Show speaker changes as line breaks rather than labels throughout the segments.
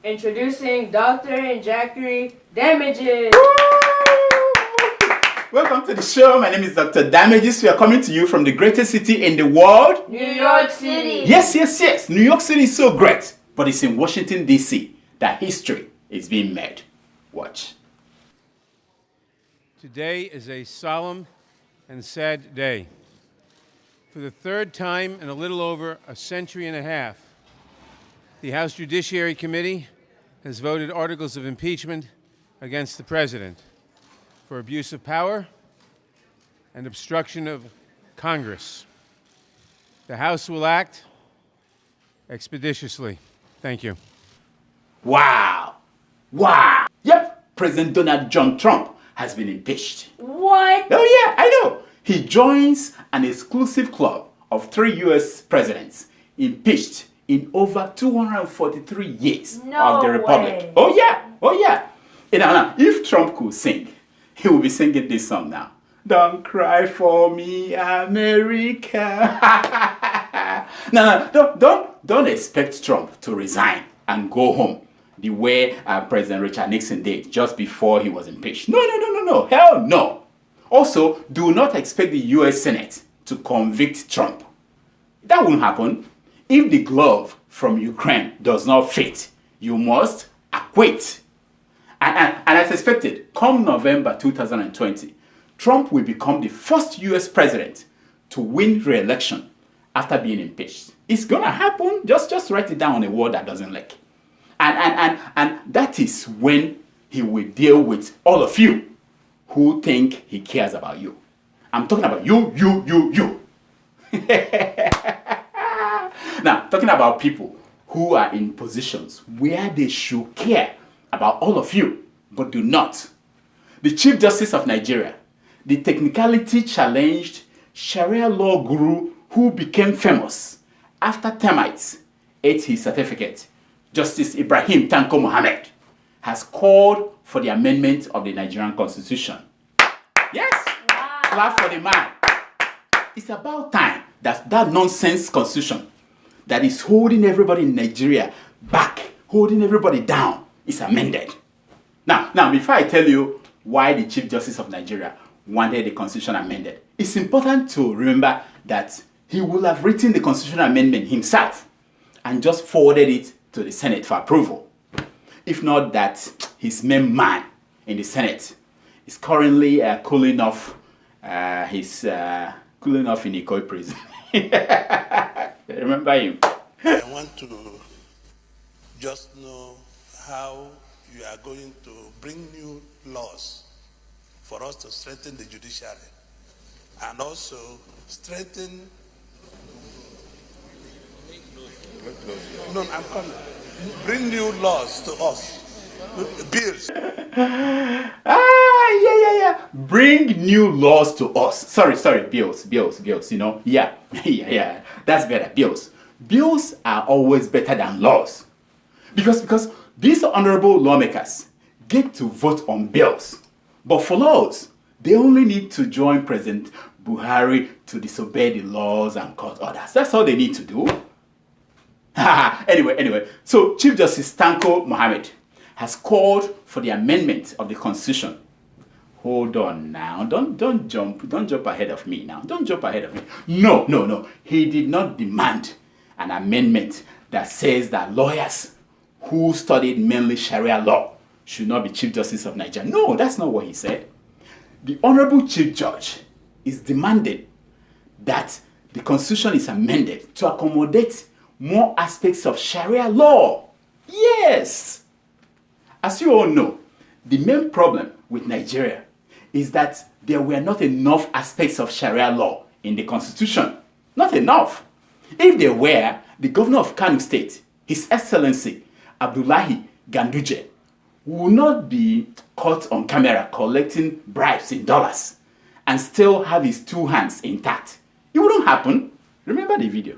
Introducing Dr. and Jackery Damages.
Welcome to the show. My name is Dr. Damages. We are coming to you from the greatest city in the world,
New York City.
Yes. New York City is so great, but it's in Washington, D.C. that history is being made. Watch.
Today is a solemn and sad day. For the third time in a little over a century and a half, the House Judiciary Committee has voted articles of impeachment against the President for abuse of power and obstruction of Congress. The House will act expeditiously. Thank you.
Wow. Yep, President Donald John Trump has been impeached.
What?
Oh yeah, I know. He joins an exclusive club of 3 U.S. presidents impeached in over 243 years of the Republic.
Way.
Oh yeah. Now, if Trump could sing, he would be singing this song now. Don't cry for me, America. No, don't expect Trump to resign and go home the way President Richard Nixon did just before he was impeached. No. Hell no. Also, do not expect the U.S. Senate to convict Trump. That won't happen. If the glove from Ukraine does not fit, you must acquit. And as expected, come November 2020, Trump will become the first U.S. president to win re-election after being impeached. It's gonna happen. Just write it down on a word that doesn't leak. And that is when he will deal with all of you who think he cares about you. I'm talking about you. Now, talking about people who are in positions where they should care about all of you, but do not. The Chief Justice of Nigeria, the technicality challenged Sharia law guru who became famous after termites ate his certificate, Justice Ibrahim Tanko Muhammad, has called for the amendment of the Nigerian constitution. Yes!
Wow.
Clap for the man. It's about time that nonsense constitution that is holding everybody in Nigeria back, holding everybody down, is amended. Now, before I tell you why the Chief Justice of Nigeria wanted the constitution amended, it's important to remember that he will have written the constitutional amendment himself and just forwarded it to the Senate for approval. If not that, his main man in the Senate is currently cooling off in Ikoyi prison. Remember him?
I want to just know how you are going to bring new laws for us to strengthen the judiciary and also strengthen. No, I'm coming. Bring new laws to us. Bills.
Yeah. Bring new laws to us. Sorry, bills, Yeah. That's better, bills. Bills are always better than laws. Because these honorable lawmakers get to vote on bills. But for laws, they only need to join President Buhari to disobey the laws and court orders. That's all they need to do. Anyway, so Chief Justice Tanko Muhammad has called for the amendment of the Constitution. Hold on now. Don't jump ahead of me now. Don't jump ahead of me. No. He did not demand an amendment that says that lawyers who studied mainly Sharia law should not be Chief Justice of Nigeria. No, that's not what he said. The Honorable Chief Judge is demanding that the Constitution is amended to accommodate more aspects of Sharia law. Yes! As you all know, the main problem with Nigeria is that there were not enough aspects of Sharia law in the Constitution. Not enough. If there were, the governor of Kano State, His Excellency Abdullahi Ganduje, will not be caught on camera collecting bribes in dollars and still have his 2 hands intact. It wouldn't happen. Remember the video.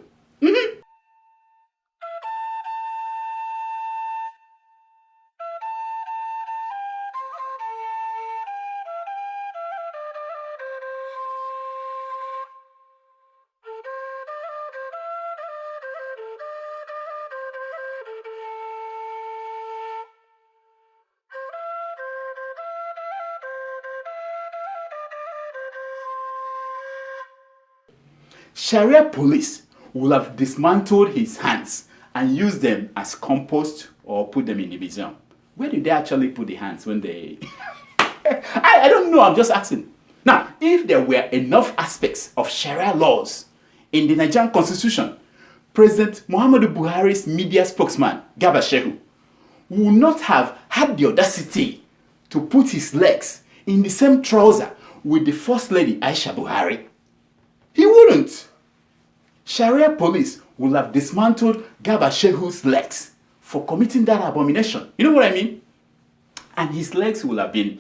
Sharia police will have dismantled his hands and used them as compost or put them in the museum. Where did they actually put the hands when they... I don't know, I'm just asking. Now, if there were enough aspects of Sharia laws in the Nigerian constitution, President Muhammadu Buhari's media spokesman, Garba Shehu, would not have had the audacity to put his legs in the same trouser with the First Lady Aisha Buhari. He wouldn't. Sharia police would have dismantled Garba Shehu's legs for committing that abomination. You know what I mean? And his legs will have been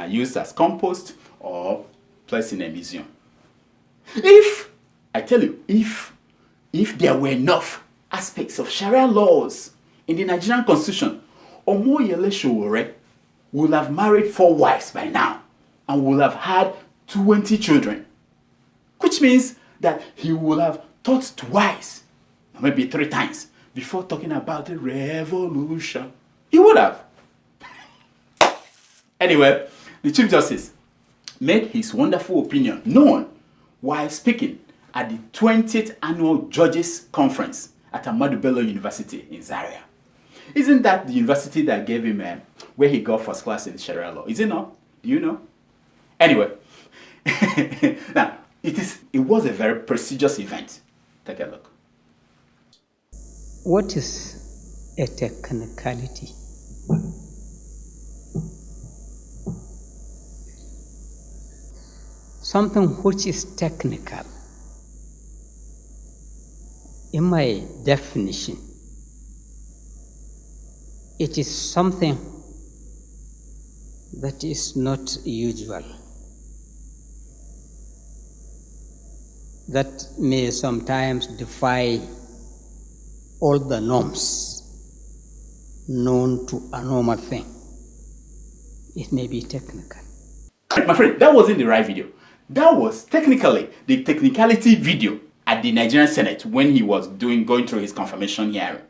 used as compost or placed in a museum. If there were enough aspects of Sharia laws in the Nigerian constitution, Omoyele Sowore will have married 4 wives by now and will have had 20 children, which means that he will have thought twice, maybe 3 times, before talking about the revolution. He would have. Anyway, the Chief Justice made his wonderful opinion known while speaking at the 20th Annual Judges Conference at Ahmadu Bello University in Zaria. Isn't that the university that gave him where he got first class in Sharia law? Is it not? Do you know? Anyway, now, it was a very prestigious event. Take a look.
What is a technicality? Something which is technical, in my definition, it is something that is not usual, that may sometimes defy all the norms known to a normal thing. It may be technical.
My friend, that wasn't the right video. That was technically the technicality video at the Nigerian Senate when he was going through his confirmation hearing.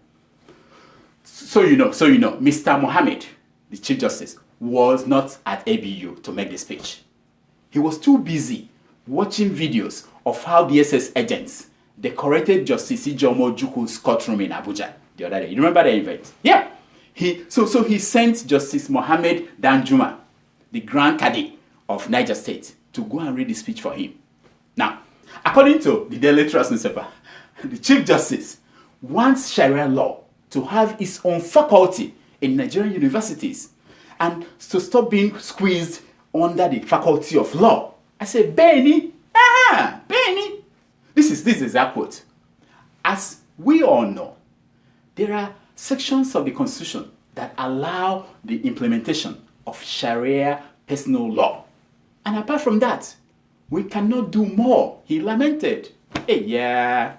So you know, Mr. Mohammed, the Chief Justice, was not at ABU to make the speech. He was too busy watching videos of how DSS agents decorated Justice Ijeoma Ojukwu's courtroom in Abuja the other day. You remember the event? Yeah. So he sent Justice Mohammed Danjuma, the Grand Cadi of Niger State, to go and read the speech for him. Now, according to the Daily Trust newspaper, the Chief Justice wants Sharia law to have its own faculty in Nigerian universities and to stop being squeezed under the faculty of law. I said, Benny, Benny. This is a quote. As we all know, there are sections of the Constitution that allow the implementation of Sharia personal law. And apart from that, we cannot do more, he lamented. Hey, yeah.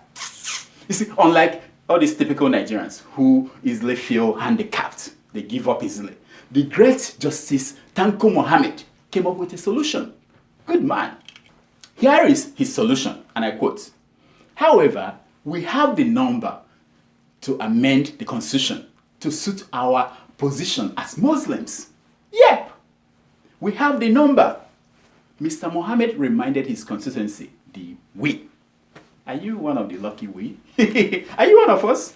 You see, unlike all these typical Nigerians who easily feel handicapped, they give up easily, the great Justice Tanko Mohammed came up with a solution. Good man. Here is his solution, and I quote, "However, we have the number to amend the Constitution to suit our position as Muslims." Yep, we have the number. Mr. Mohammed reminded his constituency, the we. Are you one of the lucky we? Are you one of us?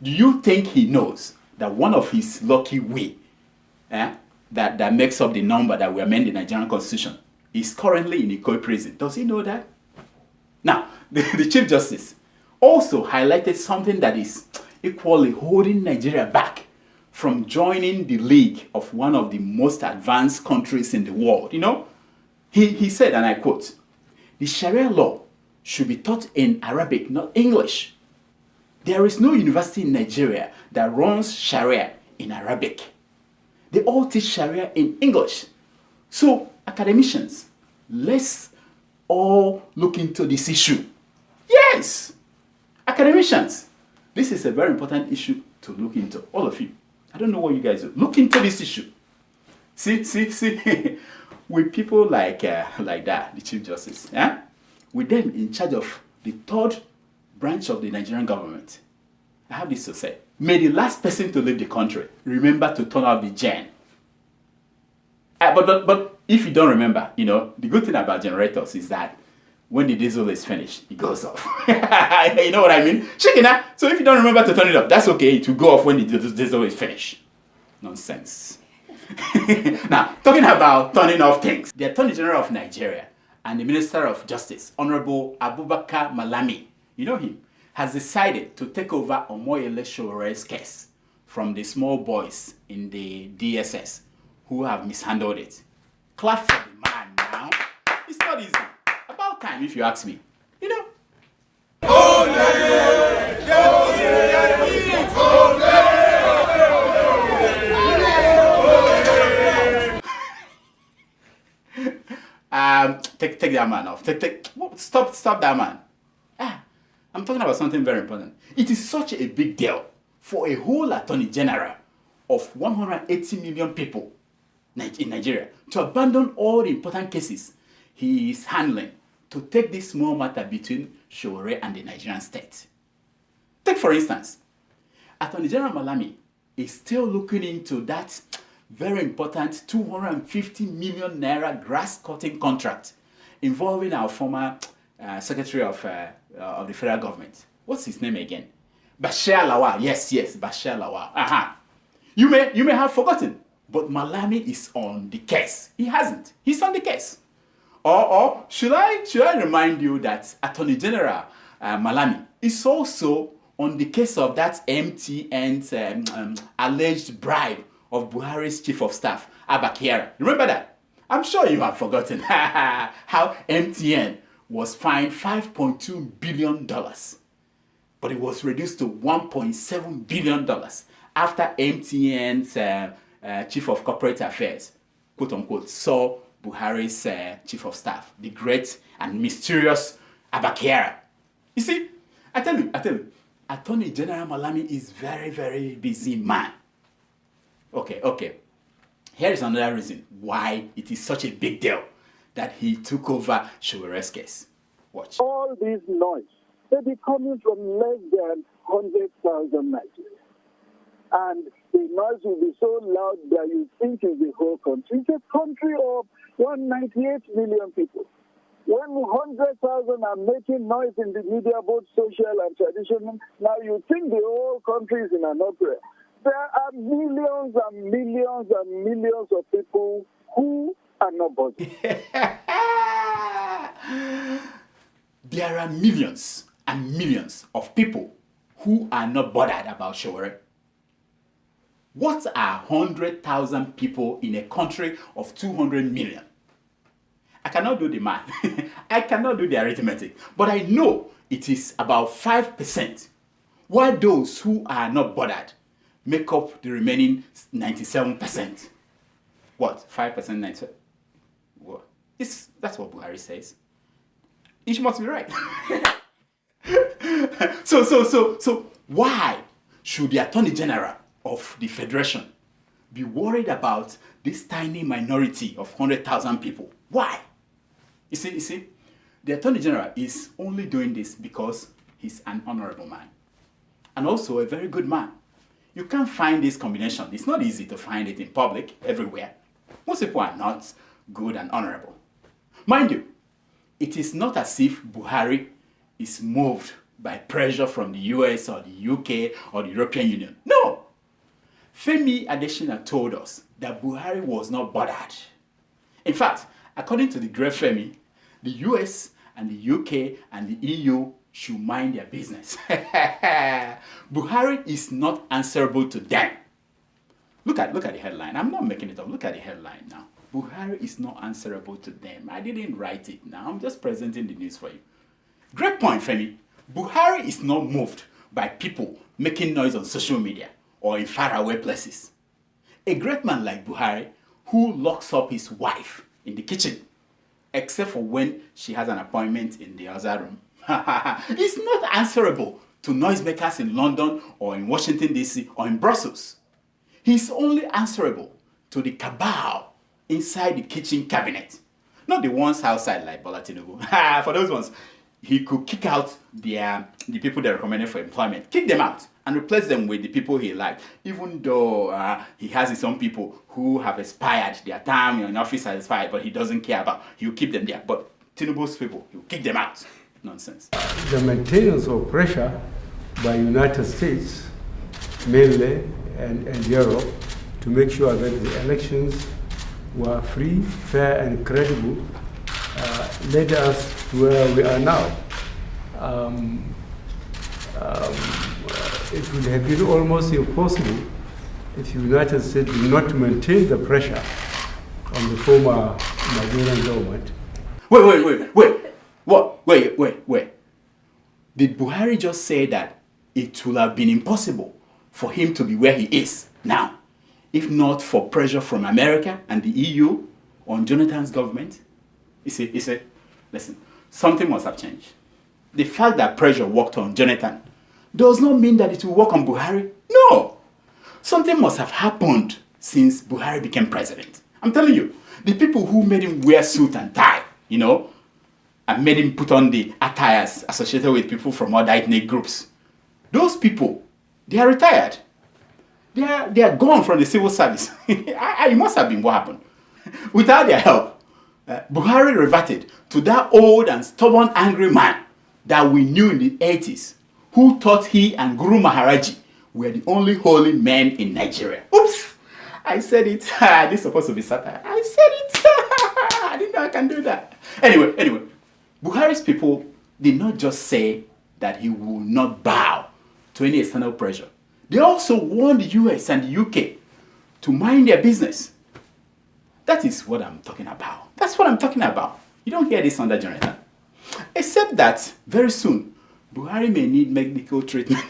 Do you think he knows that one of his lucky we, that makes up the number that we amend the Nigerian Constitution, is currently in Ikoyi prison? Does he know that? Now, the Chief Justice also highlighted something that is equally holding Nigeria back from joining the league of one of the most advanced countries in the world. You know, he said, and I quote, "The Sharia law should be taught in Arabic, not English. There is no university in Nigeria that runs Sharia in Arabic. They all teach Sharia in English. So, academicians, let's all look into this issue." Yes, academicians, this is a very important issue to look into, all of you. I don't know what you guys do. Look into this issue. See, with people like that, the Chief Justice, with them in charge of the third branch of the Nigerian government, I have this to say. May the last person to leave the country remember to turn off the gen. But if you don't remember, you know, the good thing about generators is that when the diesel is finished, it goes off. You know what I mean? Shaking that. So if you don't remember to turn it off, that's okay. It will go off when the diesel is finished. Nonsense. Now, talking about turning off things, the Attorney General of Nigeria and the Minister of Justice, Honorable Abubakar Malami, you know him, has decided to take over Omoyele Sowore's case from the small boys in the DSS who have mishandled it. Clap for the man now. It's not easy. About time, if you ask me. You know? Take that man off. Stop that man. I'm talking about something very important. It is such a big deal for a whole Attorney General of 180 million people in Nigeria to abandon all the important cases he is handling to take this small matter between Sowore and the Nigerian state. Take for instance, Attorney General Malami is still looking into that very important 250 million naira grass cutting contract involving our former Secretary of the federal government. What's his name again? Bashir Lawal. Yes, Bashir Lawal. You may have forgotten, but Malami is on the case. He hasn't. He's on the case. Or should I remind you that Attorney General Malami is also on the case of that MTN's alleged bribe of Buhari's chief of staff, Abba. Remember that? I'm sure you have forgotten how MTN was fined $5.2 billion, but it was reduced to $1.7 billion after MTN's chief of corporate affairs, quote unquote, saw Buhari's chief of staff, the great and mysterious Abba. You see, I tell you, Attorney General Malami is very, very busy man. Okay. Here is another reason why it is such a big deal that he took over Sowore's case. Watch.
All this noise, they be coming from less than 100,000 Nigerians. And the noise will be so loud that you think it's the whole country. It's a country of 198 million people. When 100,000 are making noise in the media, both social and traditional, now you think the whole country is in an uproar. There are millions and millions and millions of people who are not bothered.
There are millions and millions of people who are not bothered about Sowore. What are 100,000 people in a country of 200 million? I cannot do the math. I cannot do the arithmetic. But I know it is about 5%. While those who are not bothered make up the remaining 97%. What? 5%, 97%? What? That's what Buhari says. It must be right. So why should the Attorney General of the Federation be worried about this tiny minority of 100,000 people? Why? You see, the Attorney General is only doing this because he's an honorable man and also a very good man. You can't find this combination. It's not easy to find it in public everywhere. Most people are not good and honorable. Mind you, it is not as if Buhari is moved by pressure from the US or the UK or the European Union. No! Femi Adesina told us that Buhari was not bothered. In fact, according to the great Femi, the US and the UK and the EU should mind their business. Buhari is not answerable to them. Look at the headline. I'm not making it up. Look at the headline now. Buhari is not answerable to them. I didn't write it now. I'm just presenting the news for you. Great point, Femi. Buhari is not moved by people making noise on social media or in faraway places. A great man like Buhari, who locks up his wife in the kitchen, except for when she has an appointment in the other room, is not answerable to noisemakers in London or in Washington, D.C. or in Brussels. He's only answerable to the cabal inside the kitchen cabinet, not the ones outside like Bola Tinubu. For those ones, he could kick out the people they recommended for employment, kick them out and replace them with the people he liked, even though he has his own people who have expired, their time in office has expired, but he doesn't care about. He'll keep them there. But Tinubu's people. He will kick them out. Nonsense.
The maintenance of pressure by United States, mainly, and Europe, to make sure that the elections were free, fair, and credible, led us to where we are now. It would have been almost impossible if the United States did not maintain the pressure on the former Nigerian government.
Wait. Did Buhari just say that it would have been impossible for him to be where he is now, if not for pressure from America and the EU on Jonathan's government? He said, listen, something must have changed. The fact that pressure worked on Jonathan does not mean that it will work on Buhari. No! Something must have happened since Buhari became president. I'm telling you, the people who made him wear suit and tie, and made him put on the attires associated with people from other ethnic groups, those people, they are retired. They are gone from the civil service. It must have been what happened. Without their help, Buhari reverted to that old and stubborn angry man that we knew in the 80s, who thought he and Guru Maharaji were the only holy men in Nigeria. Oops! I said it. This is supposed to be satire. I said it. I didn't know I can do that. Anyway, Buhari's people did not just say that he will not bow to any external pressure. They also warned the US and the UK to mind their business. That is what I'm talking about. That's what I'm talking about. You don't hear this under Jonathan. Except that very soon, Buhari may need medical treatment.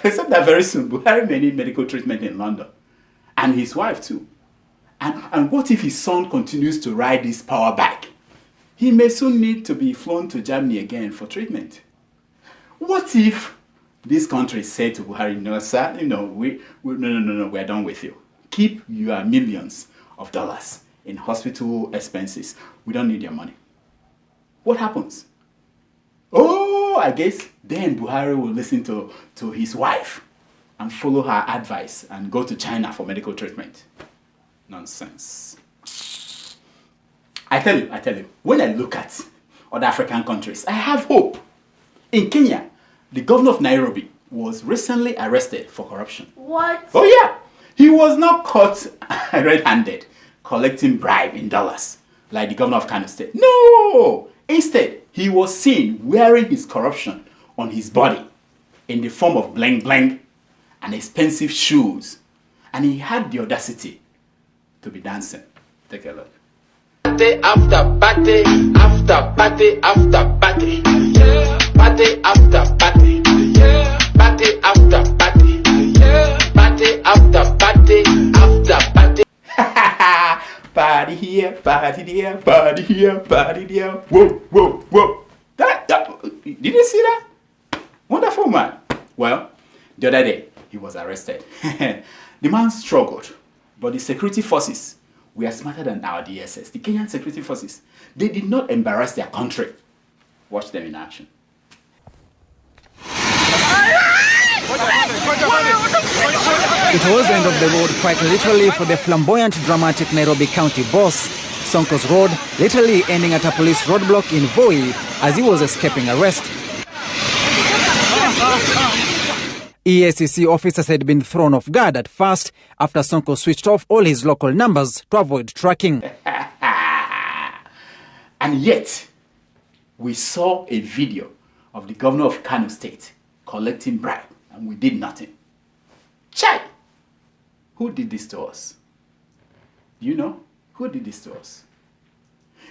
Except that very soon, Buhari may need medical treatment in London. And his wife too. And what if his son continues to ride this power back? He may soon need to be flown to Germany again for treatment. What if this country said to Buhari, no sir, no, we're done with you. Keep your millions of dollars in hospital expenses. We don't need your money. What happens? Oh, I guess then Buhari will listen to his wife and follow her advice and go to China for medical treatment. Nonsense. I tell you, when I look at other African countries, I have hope. In Kenya, the governor of Nairobi was recently arrested for corruption.
What?
Oh yeah, he was not caught red-handed collecting bribe in dollars like the governor of Kano State. No! Instead, he was seen wearing his corruption on his body in the form of bling bling and expensive shoes. And he had the audacity to be dancing. Take a look.
Party after party, after party after party, party after party, party after party, party after party after party.
Party here, party there, party here, party there. Whoa. Did you see that? Wonderful man. Well, the other day, he was arrested. The man struggled, but the security forces were smarter than our DSS. The Kenyan security forces, they did not embarrass their country. Watch them in action.
It was the end of the road quite literally for the flamboyant, dramatic Nairobi County boss. Sonko's road literally ending at a police roadblock in Voi as he was escaping arrest. EACC officers had been thrown off guard at first after Sonko switched off all his local numbers to avoid tracking.
And yet, we saw a video of the governor of Kano State collecting bribe, and we did nothing. Chai! Who did this to us? You know? Who did this to us?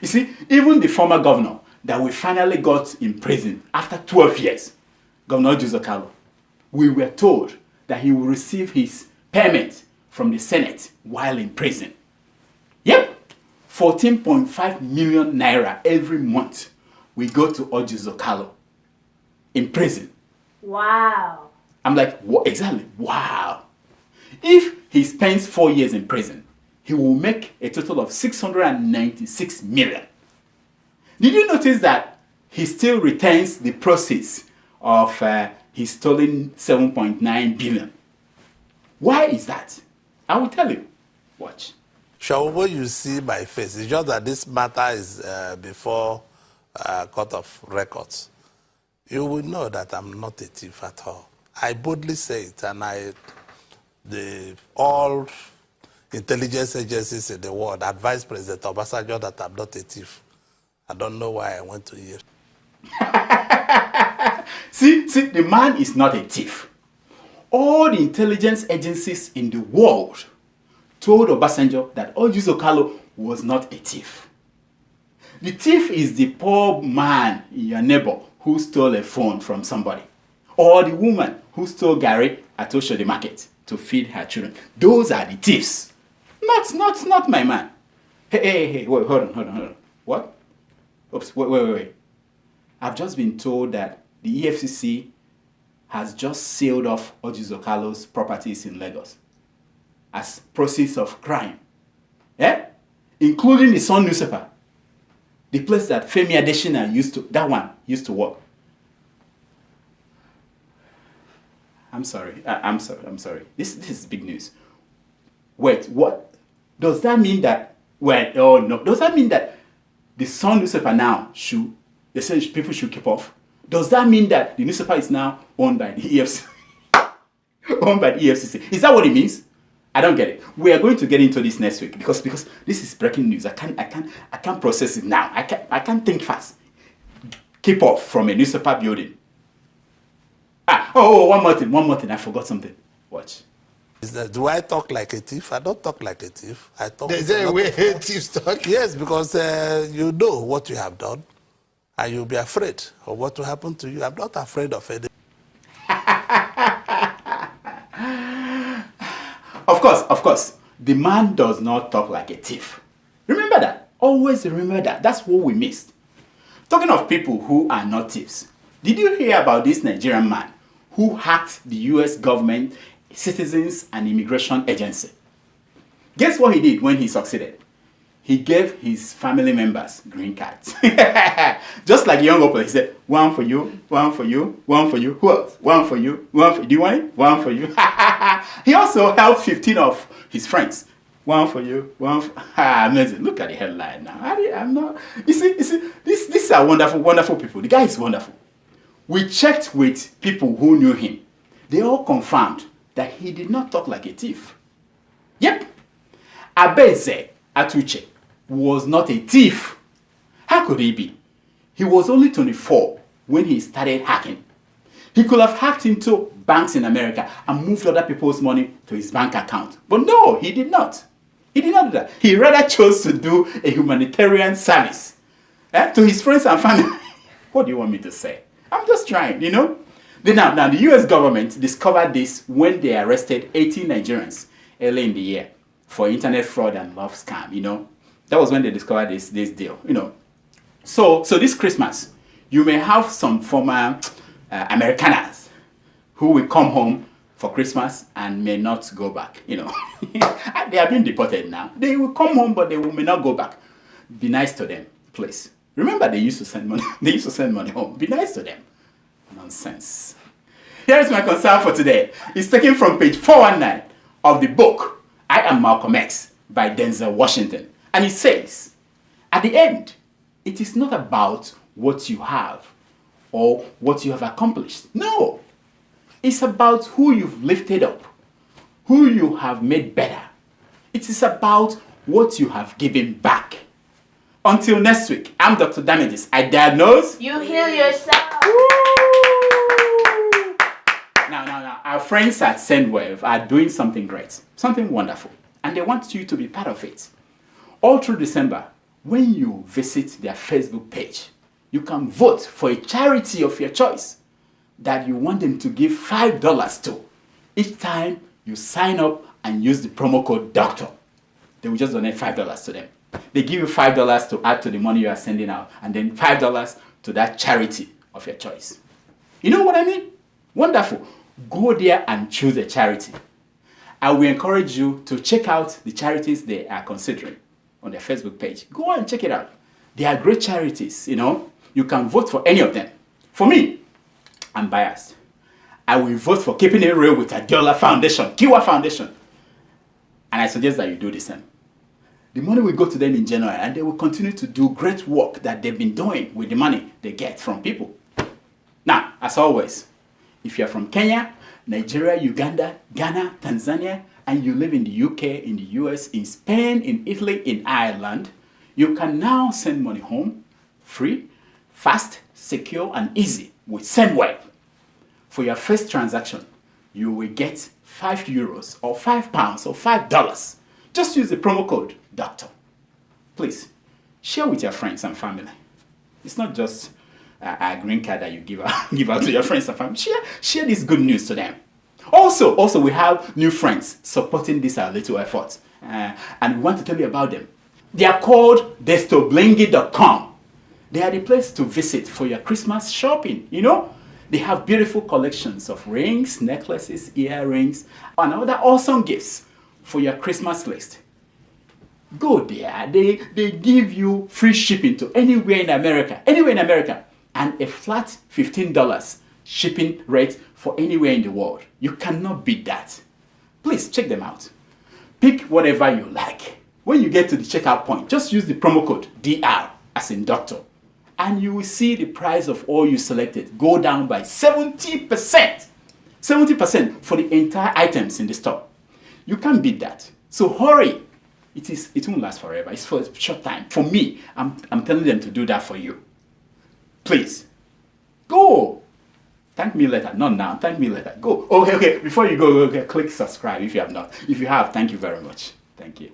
You see, even the former governor that we finally got in prison after 12 years, Governor Orji Uzo Kalu, we were told that he will receive his payment from the Senate while in prison. Yep, 14.5 million naira every month we go to Orji Uzo Kalu in prison.
Wow.
I'm like, what? Exactly, wow. If he spends 4 years in prison, he will make a total of 696 million. Did you notice that he still retains the proceeds of his stolen 7.9 billion? Why is that? I will tell you. Watch.
Sure, when you see my face, it's just that this matter is before court of records. You will know that I'm not a thief at all. I boldly say it, and all intelligence agencies in the world advise President Obasanjo that I'm not a thief. I don't know why I went to EFCC.
See, the man is not a thief. All the intelligence agencies in the world told Obasanjo that Orji Uzo Kalu was not a thief. The thief is the poor man, your neighbor, who stole a phone from somebody. Or the woman who stole Gary at Osho the market to feed her children. Those are the thieves. Not my man. Hey, wait, hold on. What? Oops, wait. I've just been told that the EFCC has just sealed off Orji Uzo Kalu's properties in Lagos as proceeds of crime. Yeah? Including the Sun newspaper. The place that Femi Adesina used to work. I'm sorry. This is big news. Wait, what? Does that mean that, does that mean that the Sun newspaper now they say people should keep off? Does that mean that the newspaper is now owned by the EFCC? Owned by the EFCC. Is that what it means? I don't get it. We are going to get into this next week because this is breaking news. I can't process it now. I can't think fast. Keep off from a newspaper building. One more thing. I forgot something. Watch.
Do I talk like a thief? I don't talk like a thief. I talk.
Is there a way thieves talk?
Yes, because you know what you have done, and you'll be afraid of what will happen to you. I'm not afraid of anything.
Of course, the man does not talk like a thief. Remember that. Always remember that. That's what we missed. Talking of people who are not thieves, did you hear about this Nigerian man who hacked the US government, Citizens and Immigration Agency? Guess what he did when he succeeded? He gave his family members green cards. Just like young people, he said, one for you, one for you, one for you. Who else? One for you, one for you. Do you want it? One for you. He also helped 15 of his friends. One for you, one for... Amazing. Look at the headline now. I'm not... You see, these are wonderful, wonderful people. The guy is wonderful. We checked with people who knew him. They all confirmed that he did not talk like a thief. Yep. Abeze Atuche was not a thief. How could he be? He was only 24 when he started hacking. He could have hacked into banks in America and moved other people's money to his bank account. But no, he did not. He did not do that. He rather chose to do a humanitarian service to his friends and family. What do you want me to say? I'm just trying, you know. Now, the US government discovered this when they arrested 18 Nigerians early in the year for internet fraud and love scam, you know. That was when they discovered this deal, you know. So this Christmas, you may have some former Americaners who will come home for Christmas and may not go back, you know. They are being deported now. They will come home, but may not go back. Be nice to them, please. Remember, they used to send money. They used to send money home. Be nice to them. Nonsense. Here is my concern for today. It's taken from page 419 of the book, I Am Malcolm X, by Denzel Washington. And it says, at the end, it is not about what you have or what you have accomplished. No. It's about who you've lifted up, who you have made better. It is about what you have given back. Until next week, I'm Dr. Damages. I diagnose.
You heal yourself.
Now, our friends at Sendwave are doing something great, something wonderful, and they want you to be part of it. All through December, when you visit their Facebook page, you can vote for a charity of your choice that you want them to give $5 to. Each time you sign up and use the promo code DOCTOR, they will just donate $5 to them. They give you $5 to add to the money you are sending out, and then $5 to that charity of your choice. You know what I mean? Wonderful. Go there and choose a charity. I will encourage you to check out the charities they are considering on their Facebook page. Go and check it out. They are great charities, you know. You can vote for any of them. For me, I'm biased. I will vote for Keeping It Real with Adiola Foundation, Kiwa Foundation. And I suggest that you do the same. The money will go to them in January, and they will continue to do great work that they've been doing with the money they get from people. Now, as always, if you're from Kenya, Nigeria, Uganda, Ghana, Tanzania, and you live in the UK, in the US, in Spain, in Italy, in Ireland, you can now send money home free, fast, secure, and easy with SendWave. For your first transaction, you will get €5 or £5 or $5. Just use the promo code DOCTOR. Please, share with your friends and family. It's not just a green card that you give out to your friends and family. Share this good news to them. Also, we have new friends supporting this our little effort. And we want to tell you about them. They are called destoblengi.com. They are the place to visit for your Christmas shopping, you know. They have beautiful collections of rings, necklaces, earrings, and other awesome gifts for your Christmas list. Go there. They give you free shipping to anywhere in America, and a flat $15 shipping rate for anywhere in the world. You cannot beat that. Please check them out. Pick whatever you like. When you get to the checkout point, just use the promo code DR as in doctor, and you will see the price of all you selected go down by 70%. 70% for the entire items in the store. You can't beat that. So hurry. It won't last forever. It's for a short time. For me, I'm telling them to do that for you. Please, go. Thank me later. Not now. Thank me later. Go. Okay. Before you go, click subscribe if you have not. If you have, thank you very much. Thank you.